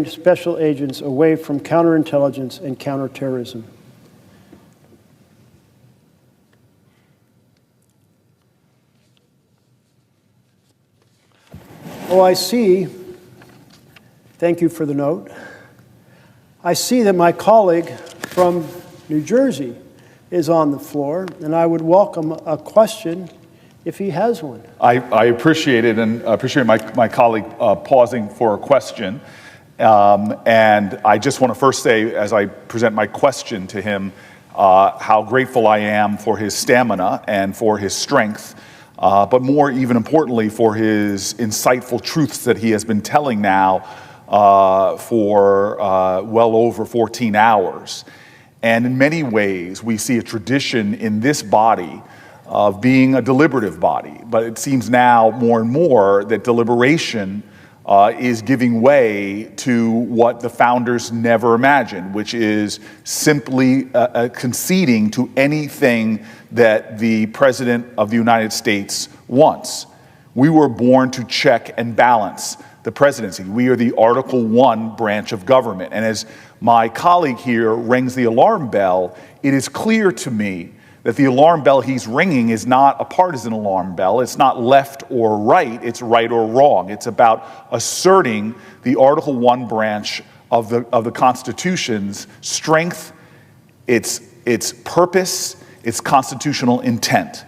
special agents away from counterintelligence and counterterrorism. Oh, I see. Thank you for the note. I see that my colleague from New Jersey is on the floor, and I would welcome a question if he has one. I appreciate it, and appreciate my colleague pausing for a question. And I just want to first say, as I present my question to him, how grateful I am for his stamina and for his strength, but more even importantly for his insightful truths that he has been telling now for well over 14 hours. And in many ways, we see a tradition in this body of being a deliberative body. But it seems now more and more that deliberation is giving way to what the founders never imagined, which is simply conceding to anything that the President of the United States wants. We were born to check and balance the presidency. We are the Article I branch of government. And as my colleague here rings the alarm bell, it is clear to me that the alarm bell he's ringing is not a partisan alarm bell. It's not left or right, it's right or wrong. It's about asserting the Article I branch of the Constitution's strength, its purpose, its constitutional intent.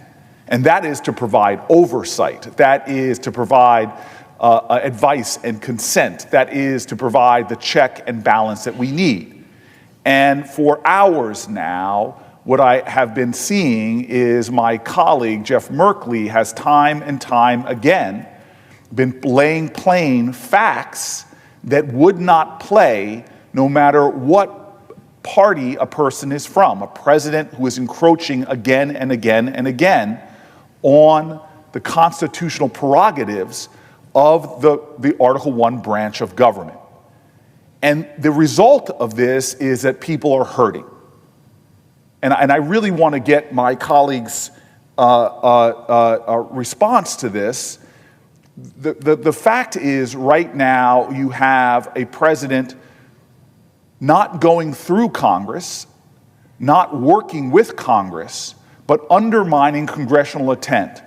And that is to provide oversight. That is to provide advice and consent. That is to provide the check and balance that we need. And for hours now, what I have been seeing is my colleague, Jeff Merkley, has time and time again been laying plain facts that would not play no matter what party a person is from. A president who is encroaching again and again and again on the constitutional prerogatives of the Article I branch of government. And the result of this is that people are hurting. And I really want to get my colleagues' response to this. The fact is, right now, you have a president not going through Congress, not working with Congress, but undermining congressional intent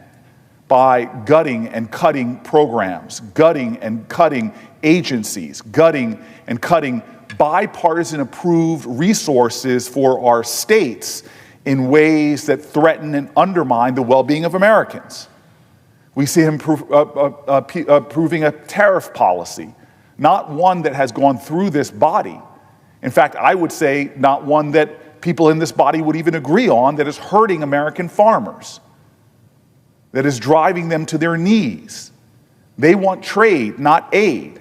by gutting and cutting programs, gutting and cutting agencies, gutting and cutting bipartisan approved resources for our states in ways that threaten and undermine the well-being of Americans. We see him approving a tariff policy, not one that has gone through this body. In fact, I would say not one that people in this body would even agree on, that is hurting American farmers, that is driving them to their knees. They want trade, not aid.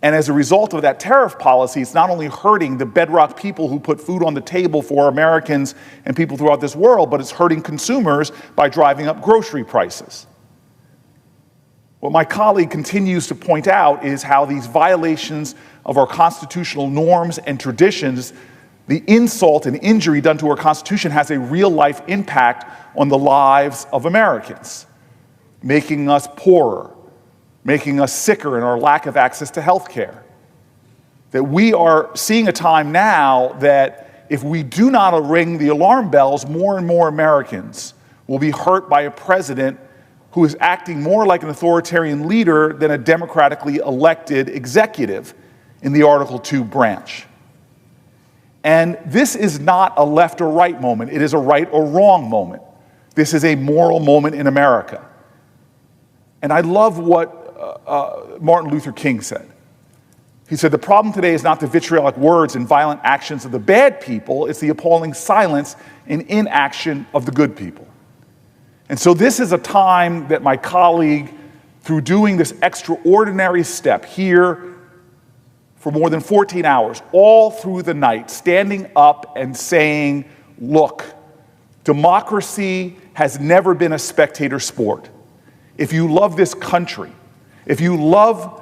And as a result of that tariff policy, it's not only hurting the bedrock people who put food on the table for Americans and people throughout this world, but it's hurting consumers by driving up grocery prices. What my colleague continues to point out is how these violations of our constitutional norms and traditions, the insult and injury done to our Constitution, has a real-life impact on the lives of Americans, making us poorer, making us sicker in our lack of access to health care. That we are seeing a time now that if we do not ring the alarm bells, more and more Americans will be hurt by a president who is acting more like an authoritarian leader than a democratically elected executive in the Article II branch. And this is not a left or right moment. It is a right or wrong moment. This is a moral moment in America. And I love what Martin Luther King said. He said, the problem today is not the vitriolic words and violent actions of the bad people, it's the appalling silence and inaction of the good people. And so this is a time that my colleague, through doing this extraordinary step here for more than 14 hours, all through the night, standing up and saying, look, democracy has never been a spectator sport. If you love this country, if you love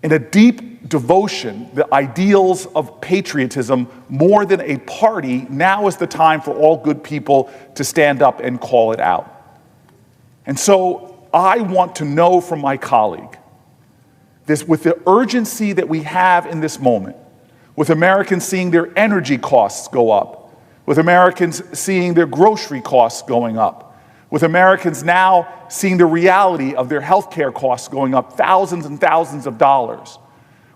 in a deep devotion the ideals of patriotism more than a party, now is the time for all good people to stand up and call it out. And so I want to know from my colleague with the urgency that we have in this moment, with Americans seeing their energy costs go up, with Americans seeing their grocery costs going up, with Americans now seeing the reality of their healthcare costs going up thousands and thousands of dollars,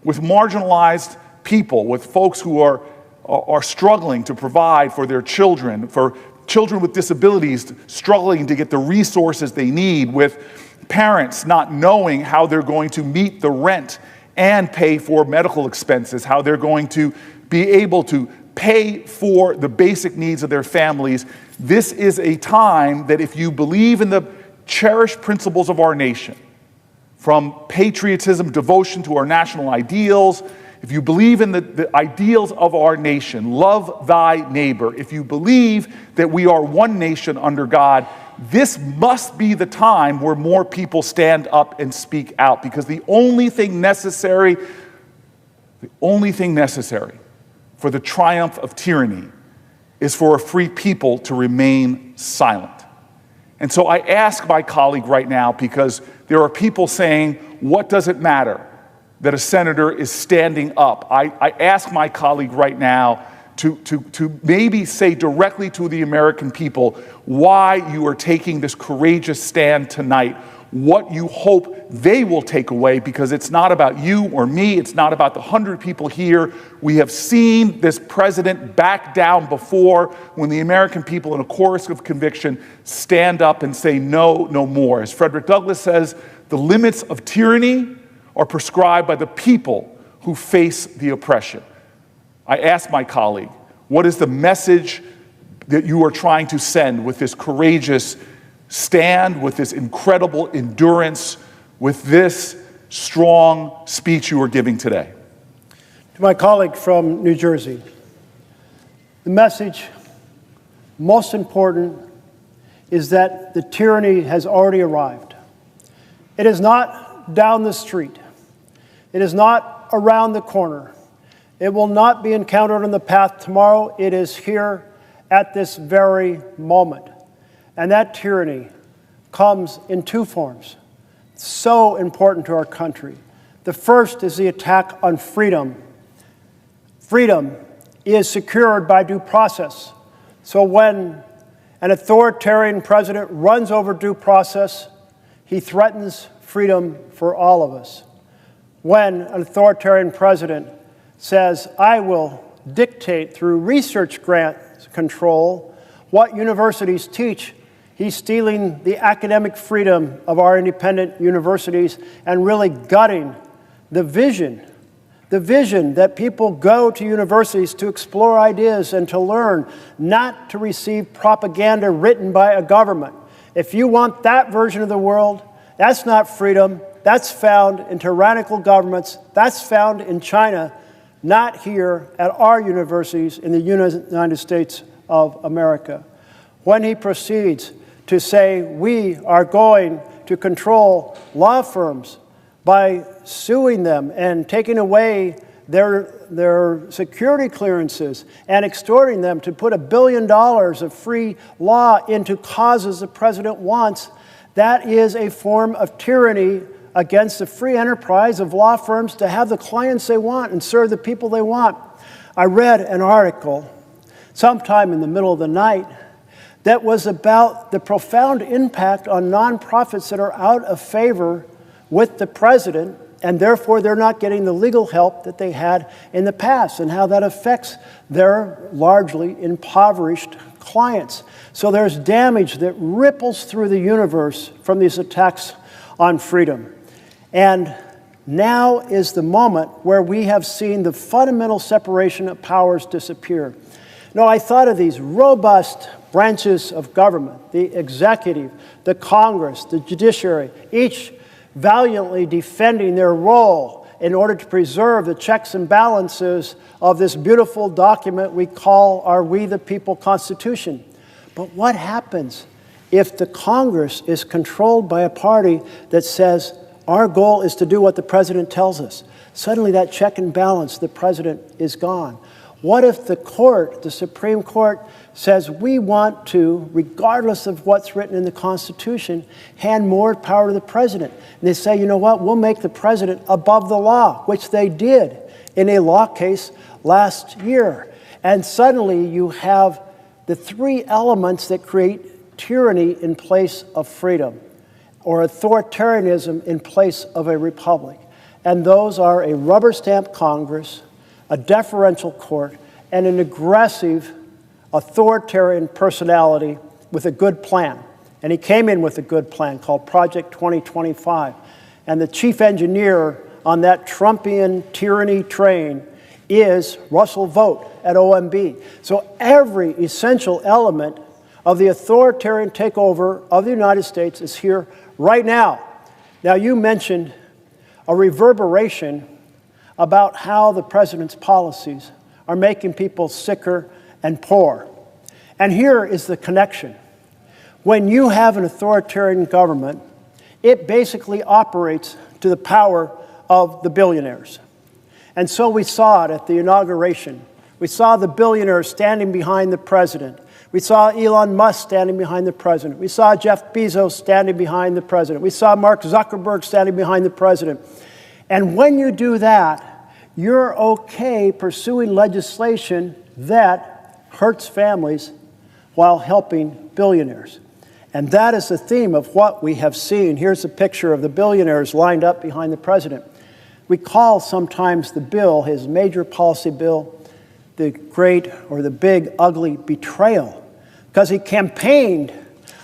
with marginalized people, with folks who are struggling to provide for their children, for children with disabilities struggling to get the resources they need, with parents not knowing how they're going to meet the rent and pay for medical expenses, how they're going to be able to pay for the basic needs of their families. This is a time that if you believe in the cherished principles of our nation, from patriotism, devotion to our national ideals, if you believe in the ideals of our nation, love thy neighbor, if you believe that we are one nation under God, this must be the time where more people stand up and speak out, because the only thing necessary for the triumph of tyranny is for a free people to remain silent. And so I ask my colleague right now, because there are people saying, what does it matter that a senator is standing up? I ask my colleague right now to maybe say directly to the American people why you are taking this courageous stand tonight, what you hope they will take away, because it's not about you or me, it's not about the 100 people here. We have seen this president back down before when the American people in a chorus of conviction stand up and say no, no more. As Frederick Douglass says, the limits of tyranny are prescribed by the people who face the oppression. I ask my colleague, what is the message that you are trying to send with this courageous stand, with this incredible endurance, with this strong speech you are giving today? To my colleague from New Jersey, the message, most important, is that the tyranny has already arrived. It is not down the street. It is not around the corner. It will not be encountered on the path tomorrow. It is here at this very moment. And that tyranny comes in two forms, so important to our country. The first is the attack on freedom. Freedom is secured by due process. So when an authoritarian president runs over due process, he threatens freedom for all of us. When an authoritarian president says, I will dictate through research grant control what universities teach, he's stealing the academic freedom of our independent universities and really gutting the vision that people go to universities to explore ideas and to learn, not to receive propaganda written by a government. If you want that version of the world, that's not freedom. That's found in tyrannical governments. That's found in China, not here at our universities in the United States of America. When he proceeds to say we are going to control law firms by suing them and taking away their security clearances and extorting them to put $1 billion of free law into causes the president wants, that is a form of tyranny against the free enterprise of law firms to have the clients they want and serve the people they want. I read an article sometime in the middle of the night that was about the profound impact on nonprofits that are out of favor with the president, and therefore they're not getting the legal help that they had in the past, and how that affects their largely impoverished clients. So there's damage that ripples through the universe from these attacks on freedom. And now is the moment where we have seen the fundamental separation of powers disappear. No, I thought of these robust branches of government, the executive, the Congress, the judiciary, each valiantly defending their role in order to preserve the checks and balances of this beautiful document we call our We the People Constitution. But what happens if the Congress is controlled by a party that says, our goal is to do what the president tells us? Suddenly that check and balance, the president is gone. What if the court, the Supreme Court, says we want to, regardless of what's written in the Constitution, hand more power to the president? And they say, you know what, we'll make the president above the law, which they did in a law case last year. And suddenly you have the three elements that create tyranny in place of freedom, or authoritarianism in place of a republic. And those are a rubber-stamped Congress, a deferential court, and an aggressive authoritarian personality with a good plan. And he came in with a good plan called Project 2025. And the chief engineer on that Trumpian tyranny train is Russell Vought at OMB. So every essential element of the authoritarian takeover of the United States is here right now. Now, you mentioned a reverberation about how the president's policies are making people sicker and poorer. And here is the connection. When you have an authoritarian government, it basically operates to the power of the billionaires. And so we saw it at the inauguration. We saw the billionaires standing behind the president. We saw Elon Musk standing behind the president. We saw Jeff Bezos standing behind the president. We saw Mark Zuckerberg standing behind the president. And when you do that, you're okay pursuing legislation that hurts families while helping billionaires. And that is the theme of what we have seen. Here's a picture of the billionaires lined up behind the president. We call sometimes the bill, his major policy bill, the great or the big ugly betrayal, because he campaigned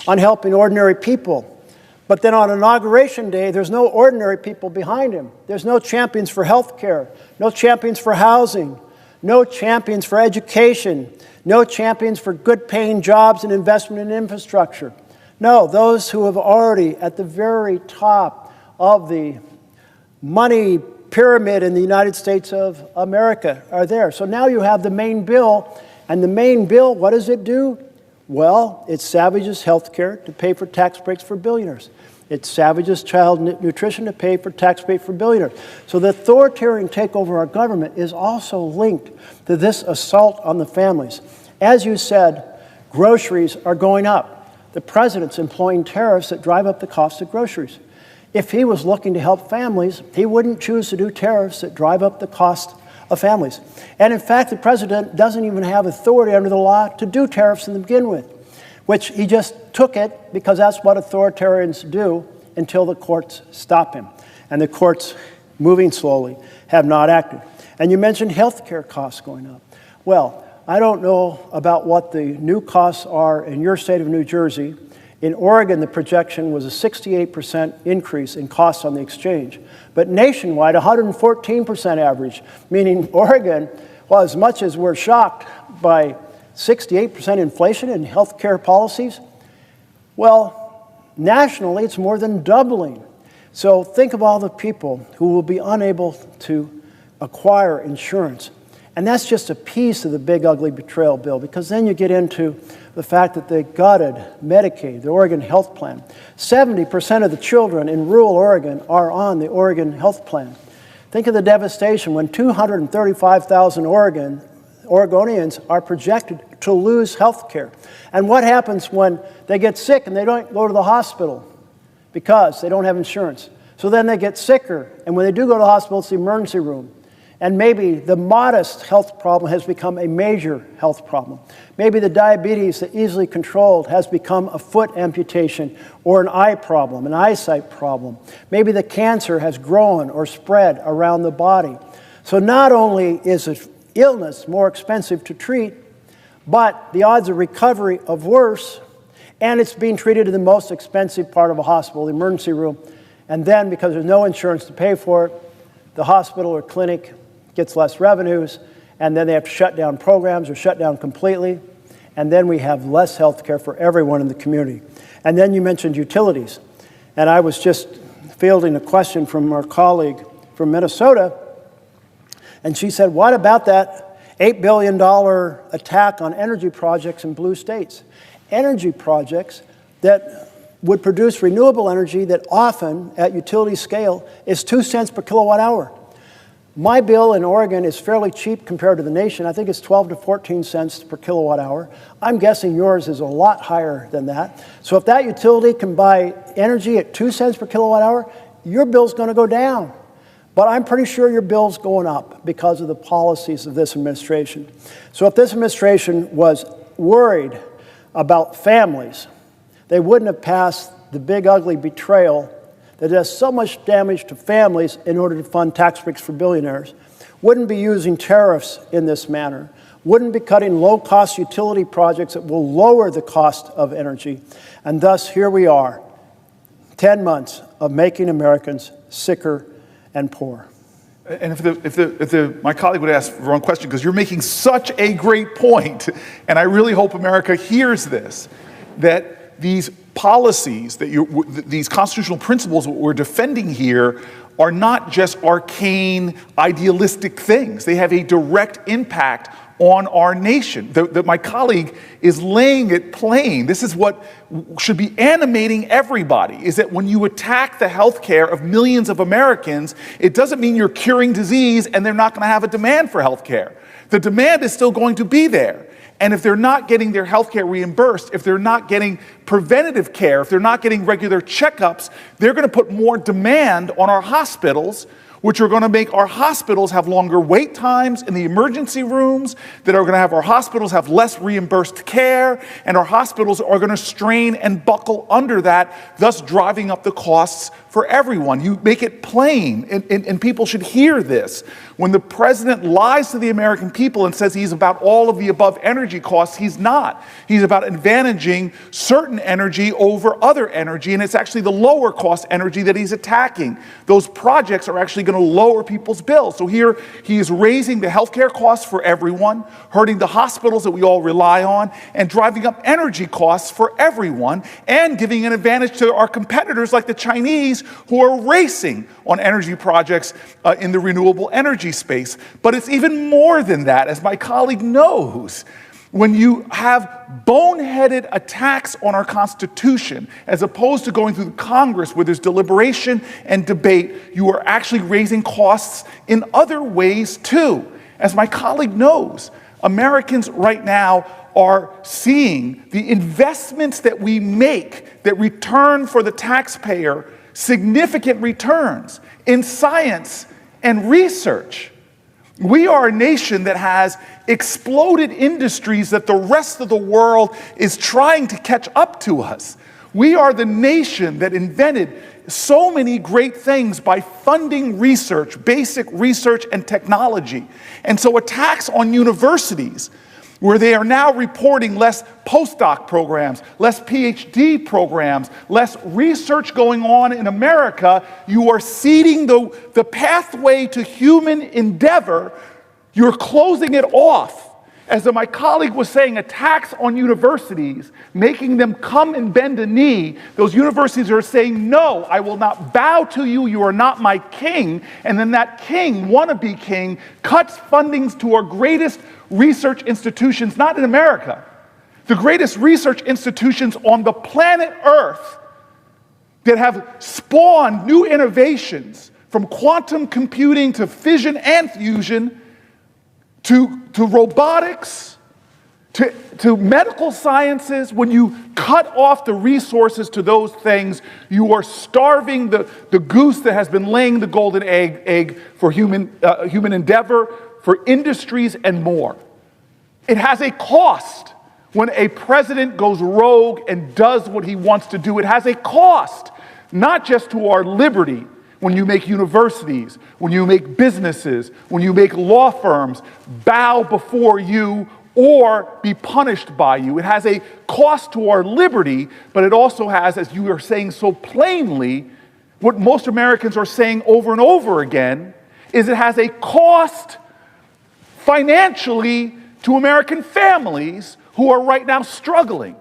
on helping ordinary people. But then on Inauguration Day, there's no ordinary people behind him. There's no champions for health care, no champions for housing, no champions for education, no champions for good-paying jobs and investment in infrastructure. No, those who have already at the very top of the money pyramid in the United States of America are there. So now you have the main bill, and the main bill, what does it do? Well, it savages health care to pay for tax breaks for billionaires. It savages child nutrition to pay for tax breaks for billionaires. So the authoritarian takeover of our government is also linked to this assault on the families. As you said, groceries are going up. The president's employing tariffs that drive up the cost of groceries. If he was looking to help families, he wouldn't choose to do tariffs that drive up the cost of families. And in fact, the president doesn't even have authority under the law to do tariffs to begin with, which he just took it because that's what authoritarians do until the courts stop him. And the courts, moving slowly, have not acted. And you mentioned health care costs going up. Well, I don't know about what the new costs are in your state of New Jersey. In Oregon, the projection was a 68% increase in costs on the exchange. But nationwide, 114% average, meaning Oregon, well, as much as we're shocked by 68% inflation in health care policies, well, nationally, it's more than doubling. So think of all the people who will be unable to acquire insurance. And that's just a piece of the big, ugly betrayal bill, because then you get into the fact that they gutted Medicaid, the Oregon health plan. 70% of the children in rural Oregon are on the Oregon health plan. Think of the devastation when 235,000 Oregonians are projected to lose health care. And what happens when they get sick and they don't go to the hospital because they don't have insurance? So then they get sicker, and when they do go to the hospital, it's the emergency room. And maybe the modest health problem has become a major health problem. Maybe the diabetes that easily controlled has become a foot amputation or an eye problem, an eyesight problem. Maybe the cancer has grown or spread around the body. So not only is an illness more expensive to treat, but the odds of recovery are worse, and it's being treated in the most expensive part of a hospital, the emergency room. And then, because there's no insurance to pay for it, the hospital or clinic gets less revenues, and then they have to shut down programs or shut down completely, and then we have less health care for everyone in the community. And then you mentioned utilities, and I was just fielding a question from our colleague from Minnesota, and she said, what about that $8 billion attack on energy projects in blue states? Energy projects that would produce renewable energy that often, at utility scale, is 2 cents per kilowatt hour. My bill in Oregon is fairly cheap compared to the nation. I think it's 12 to 14 cents per kilowatt hour. I'm guessing yours is a lot higher than that. So if that utility can buy energy at 2 cents per kilowatt hour, your bill's going to go down. But I'm pretty sure your bill's going up because of the policies of this administration. So if this administration was worried about families, they wouldn't have passed the big ugly betrayal that does so much damage to families in order to fund tax breaks for billionaires, wouldn't be using tariffs in this manner, wouldn't be cutting low-cost utility projects that will lower the cost of energy. And thus, here we are, 10 months of making Americans sicker and poor. And if my colleague would ask the wrong question, because you're making such a great point, and I really hope America hears this, that these policies, these constitutional principles that we're defending here are not just arcane, idealistic things. They have a direct impact on our nation. My colleague is laying it plain. This is what should be animating everybody, is that when you attack the health care of millions of Americans, it doesn't mean you're curing disease and they're not going to have a demand for health care. The demand is still going to be there. And if they're not getting their health care reimbursed, if they're not getting preventative care, if they're not getting regular checkups, they're going to put more demand on our hospitals, which are going to make our hospitals have longer wait times in the emergency rooms, that are going to have our hospitals have less reimbursed care, and our hospitals are going to strain and buckle under that, thus driving up the costs for everyone. You make it plain, and people should hear this. When the president lies to the American people and says he's about all of the above energy costs, he's not. He's about advantaging certain energy over other energy, and it's actually the lower cost energy that he's attacking. Those projects are actually going to lower people's bills. So here he is raising the healthcare costs for everyone, hurting the hospitals that we all rely on, and driving up energy costs for everyone, and giving an advantage to our competitors like the Chinese, who are racing on energy projects in the renewable energy space. But it's even more than that, as my colleague knows. When you have boneheaded attacks on our Constitution, as opposed to going through the Congress where there's deliberation and debate, you are actually raising costs in other ways too. As my colleague knows, Americans right now are seeing the investments that we make that return for the taxpayer significant returns in science and research. We are a nation that has exploded industries that the rest of the world is trying to catch up to us. We are the nation that invented so many great things by funding research, basic research and technology. And so attacks on universities, where they are now reporting less postdoc programs, less PhD programs, less research going on in America, you are ceding the pathway to human endeavor. You're closing it off. As my colleague was saying, attacks on universities, making them come and bend a knee. Those universities are saying, no, I will not bow to you. You are not my king. And then that king, wannabe king, cuts fundings to our greatest research institutions, not in America, the greatest research institutions on the planet Earth that have spawned new innovations, from quantum computing to fission and fusion, to robotics, to medical sciences. When you cut off the resources to those things, you are starving the goose that has been laying the golden egg for human endeavor, for industries and more. It has a cost when a president goes rogue and does what he wants to do. It has a cost, not just to our liberty, when you make universities, when you make businesses, when you make law firms bow before you or be punished by you. It has a cost to our liberty, but it also has, as you are saying so plainly, what most Americans are saying over and over again, is it has a cost financially to American families who are right now struggling.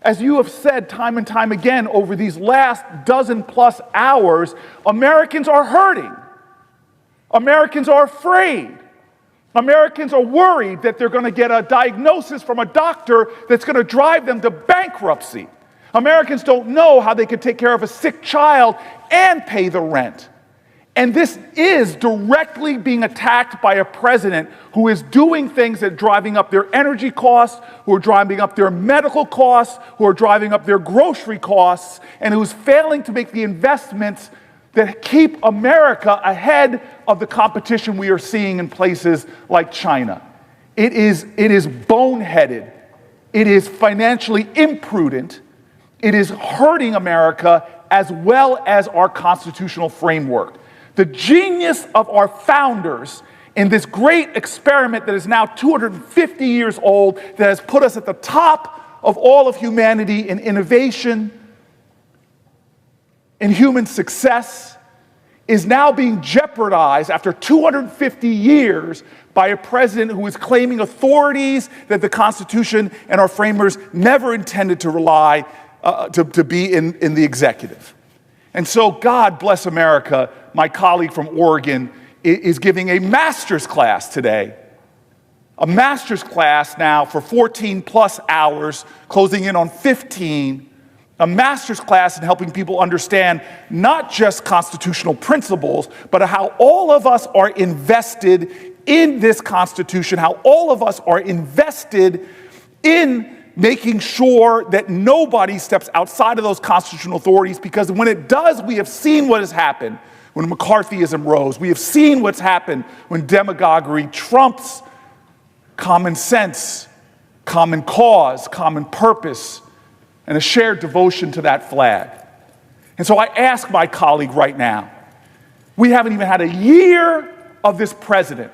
As you have said time and time again over these last dozen plus hours, Americans are hurting. Americans are afraid. Americans are worried that they're going to get a diagnosis from a doctor that's going to drive them to bankruptcy. Americans don't know how they could take care of a sick child and pay the rent. And this is directly being attacked by a president who is doing things that are driving up their energy costs, who are driving up their medical costs, who are driving up their grocery costs, and who's failing to make the investments that keep America ahead of the competition we are seeing in places like China. It is boneheaded. It is financially imprudent. It is hurting America as well as our constitutional framework. The genius of our founders in this great experiment that is now 250 years old, that has put us at the top of all of humanity in innovation, in human success, is now being jeopardized after 250 years by a president who is claiming authorities that the Constitution and our framers never intended to rely to be in the executive. And so, God bless America, my colleague from Oregon is giving a master's class today. A master's class now for 14 plus hours, closing in on 15. A master's class in helping people understand not just constitutional principles, but how all of us are invested in this Constitution, how all of us are invested in making sure that nobody steps outside of those constitutional authorities, because when it does, we have seen what has happened when McCarthyism rose. We have seen what's happened when demagoguery trumps common sense, common cause, common purpose, and a shared devotion to that flag. And so I ask my colleague right now, we haven't even had a year of this president,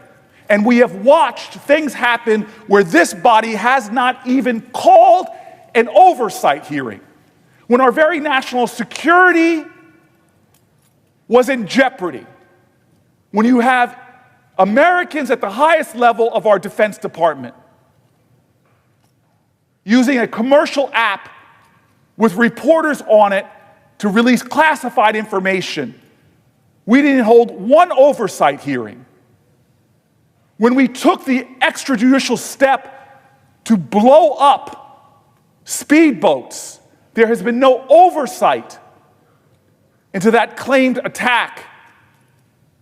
and we have watched things happen where this body has not even called an oversight hearing, when our very national security was in jeopardy, when you have Americans at the highest level of our Defense Department using a commercial app with reporters on it to release classified information. We didn't hold one oversight hearing. When we took the extrajudicial step to blow up speedboats, there has been no oversight into that claimed attack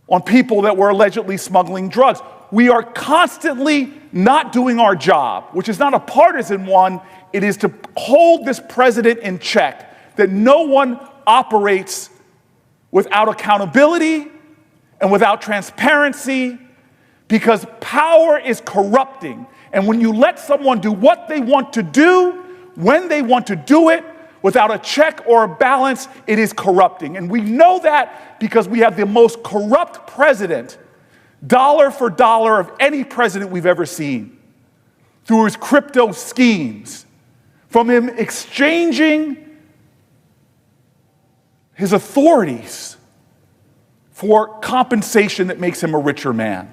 on people that were allegedly smuggling drugs. We are constantly not doing our job, which is not a partisan one. It is to hold this president in check, that no one operates without accountability and without transparency, because power is corrupting. And when you let someone do what they want to do, when they want to do it, without a check or a balance, it is corrupting. And we know that because we have the most corrupt president, dollar for dollar, of any president we've ever seen, through his crypto schemes, from him exchanging his authorities for compensation that makes him a richer man.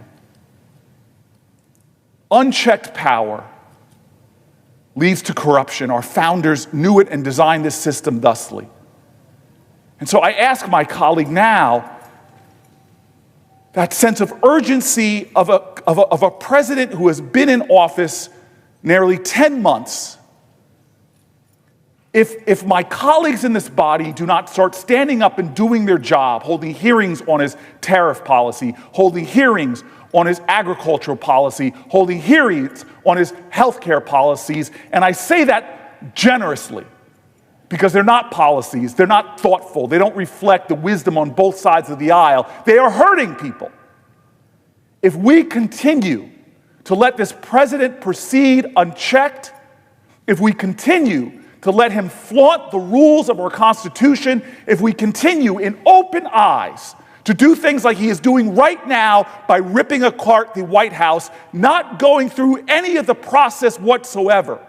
Unchecked power leads to corruption. Our founders knew it and designed this system thusly. And so I ask my colleague now, that sense of urgency of a president who has been in office nearly 10 months, if my colleagues in this body do not start standing up and doing their job, holding hearings on his tariff policy, holding hearings on his agricultural policy, holding hearings on his healthcare policies, and I say that generously because they're not policies, they're not thoughtful, they don't reflect the wisdom on both sides of the aisle, they are hurting people. If we continue to let this president proceed unchecked, if we continue to let him flaunt the rules of our Constitution, if we continue in open eyes to do things like he is doing right now by ripping apart the White House, not going through any of the process whatsoever,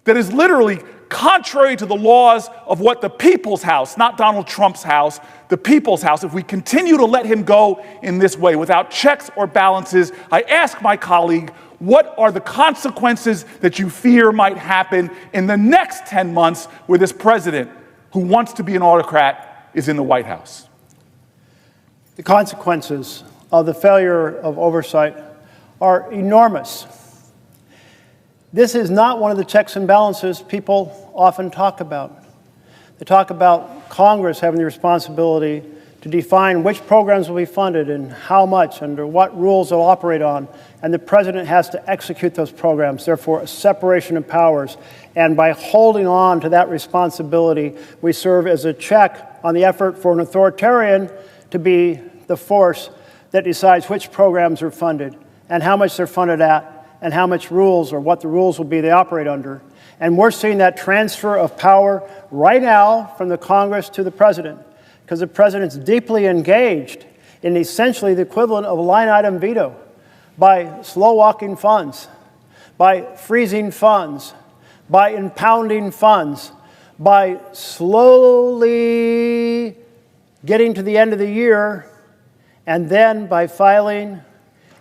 that is literally contrary to the laws of what the people's house, not Donald Trump's house, the people's house, if we continue to let him go in this way without checks or balances, I ask my colleague, what are the consequences that you fear might happen in the next 10 months where this president, who wants to be an autocrat, is in the White House? The consequences of the failure of oversight are enormous. This is not one of the checks and balances people often talk about. They talk about Congress having the responsibility to define which programs will be funded and how much, under what rules they'll operate on, and the president has to execute those programs, therefore a separation of powers. And by holding on to that responsibility, we serve as a check on the effort for an authoritarian to be the force that decides which programs are funded and how much they're funded at and how much rules or what the rules will be they operate under. And we're seeing that transfer of power right now from the Congress to the president, because the president's deeply engaged in essentially the equivalent of a line item veto by slow-walking funds, by freezing funds, by impounding funds, by slowly getting to the end of the year, and then by filing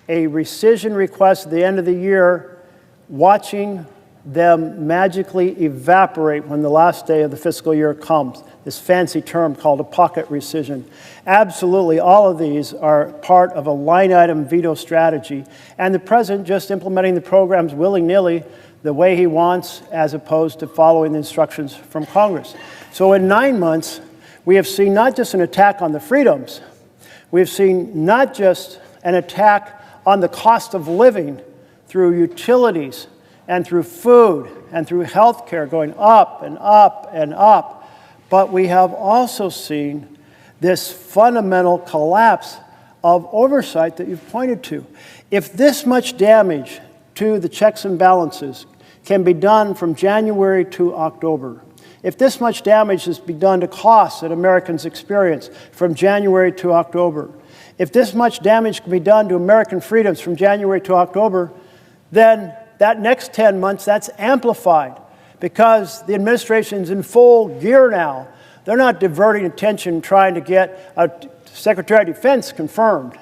a rescission request at the end of the year, watching them magically evaporate when the last day of the fiscal year comes. This fancy term called a pocket rescission. Absolutely, all of these are part of a line item veto strategy, and the president just implementing the programs willy-nilly the way he wants, as opposed to following the instructions from Congress. So in 9 months, we have seen not just an attack on the freedoms, we've seen not just an attack on the cost of living through utilities and through food and through health care going up and up and up, but we have also seen this fundamental collapse of oversight that you've pointed to. If this much damage to the checks and balances can be done from January to October, if this much damage has been done to costs that Americans experience from January to October, if this much damage can be done to American freedoms from January to October, then that next 10 months, that's amplified because the administration's in full gear now. They're not diverting attention trying to get a Secretary of Defense confirmed.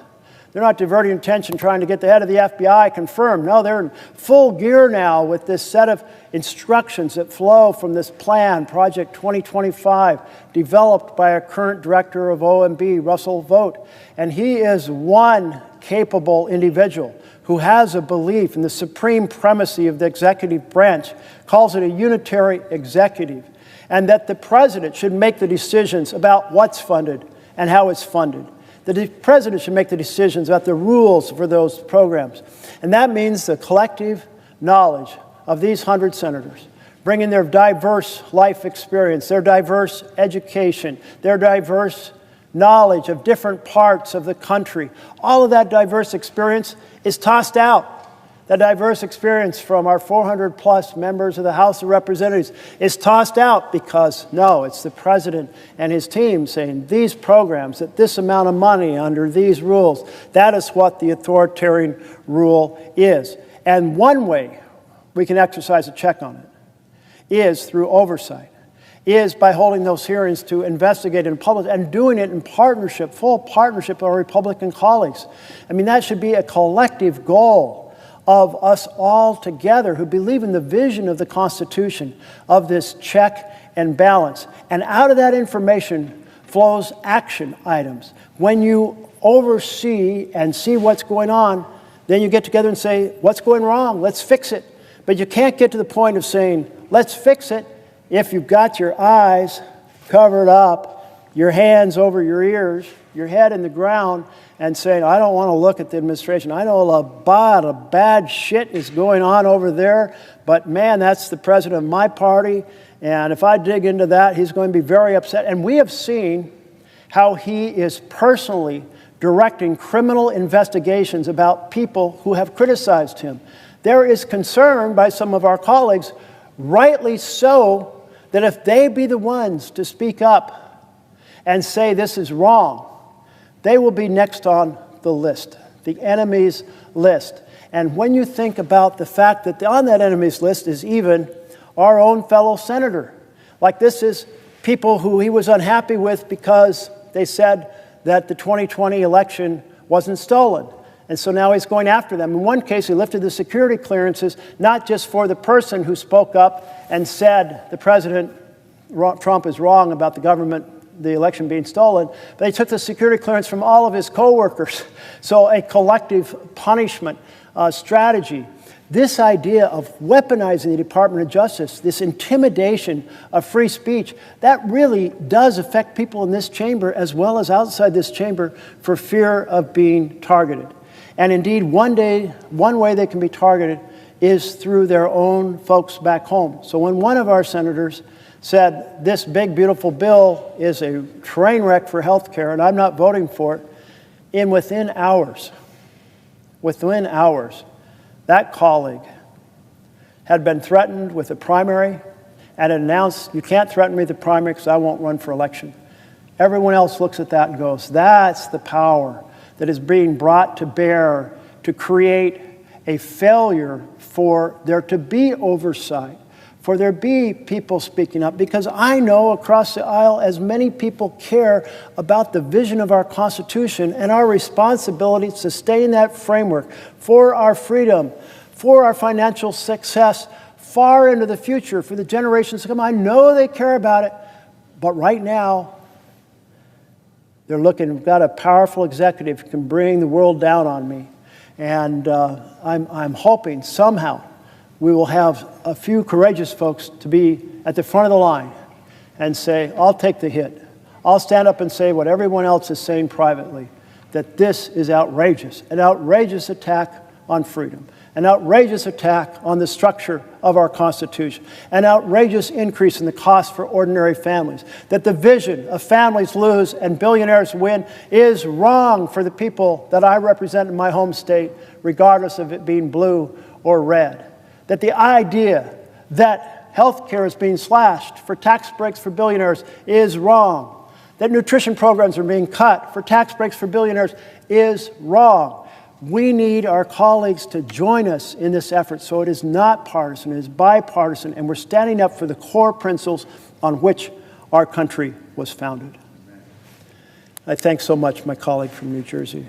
They're not diverting attention trying to get the head of the FBI confirmed. No, they're in full gear now with this set of instructions that flow from this plan, Project 2025, developed by our current director of OMB, Russell Vogt. And he is one capable individual who has a belief in the supreme primacy of the executive branch, calls it a unitary executive, and that the president should make the decisions about what's funded and how it's funded. The president should make the decisions about the rules for those programs. And that means the collective knowledge of these 100 senators, bringing their diverse life experience, their diverse education, their diverse knowledge of different parts of the country. All of that diverse experience is tossed out. The diverse experience from our 400 plus members of the House of Representatives is tossed out because, no, it's the president and his team saying these programs, at this amount of money under these rules, that is what the authoritarian rule is. And one way we can exercise a check on it is through oversight, is by holding those hearings to investigate in public and doing it in partnership, full partnership with our Republican colleagues. I mean, that should be a collective goal of us all together who believe in the vision of the Constitution, of this check and balance. And out of that information flows action items. When you oversee and see what's going on, then you get together and say, what's going wrong? Let's fix it. But you can't get to the point of saying, let's fix it, if you've got your eyes covered up, your hands over your ears, your head in the ground, and saying, I don't want to look at the administration. I know a lot of bad shit is going on over there, but man, that's the president of my party, and if I dig into that, he's going to be very upset. And we have seen how he is personally directing criminal investigations about people who have criticized him. There is concern by some of our colleagues, rightly so, that if they be the ones to speak up and say this is wrong, they will be next on the list, the enemies list. And when you think about the fact that on that enemies list is even our own fellow senator, like this is people who he was unhappy with because they said that the 2020 election wasn't stolen. And so now he's going after them. In one case, he lifted the security clearances, not just for the person who spoke up and said the president, Trump, is wrong about the government, the election being stolen, but they took the security clearance from all of his coworkers. So a collective punishment strategy. This idea of weaponizing the Department of Justice, this intimidation of free speech, that really does affect people in this chamber as well as outside this chamber for fear of being targeted. And indeed, one way they can be targeted is through their own folks back home. So when one of our senators said, this big, beautiful bill is a train wreck for health care and I'm not voting for it, within hours, that colleague had been threatened with a primary and announced, you can't threaten me with the primary because I won't run for election. Everyone else looks at that and goes, that's the power that is being brought to bear to create a failure for there to be oversight, for there be people speaking up, because I know across the aisle as many people care about the vision of our Constitution and our responsibility to sustain that framework for our freedom, for our financial success, far into the future, for the generations to come. I know they care about it, but right now, they're looking, we've got a powerful executive who can bring the world down on me. And I'm hoping somehow we will have a few courageous folks to be at the front of the line and say, I'll take the hit. I'll stand up and say what everyone else is saying privately, that this is outrageous, an outrageous attack on freedom, an outrageous attack on the structure of our Constitution, an outrageous increase in the cost for ordinary families, that the vision of families lose and billionaires win is wrong for the people that I represent in my home state, regardless of it being blue or red. That the idea that health care is being slashed for tax breaks for billionaires is wrong. That nutrition programs are being cut for tax breaks for billionaires is wrong. We need our colleagues to join us in this effort so it is not partisan, it is bipartisan, and we're standing up for the core principles on which our country was founded. I thank so much my colleague from New Jersey.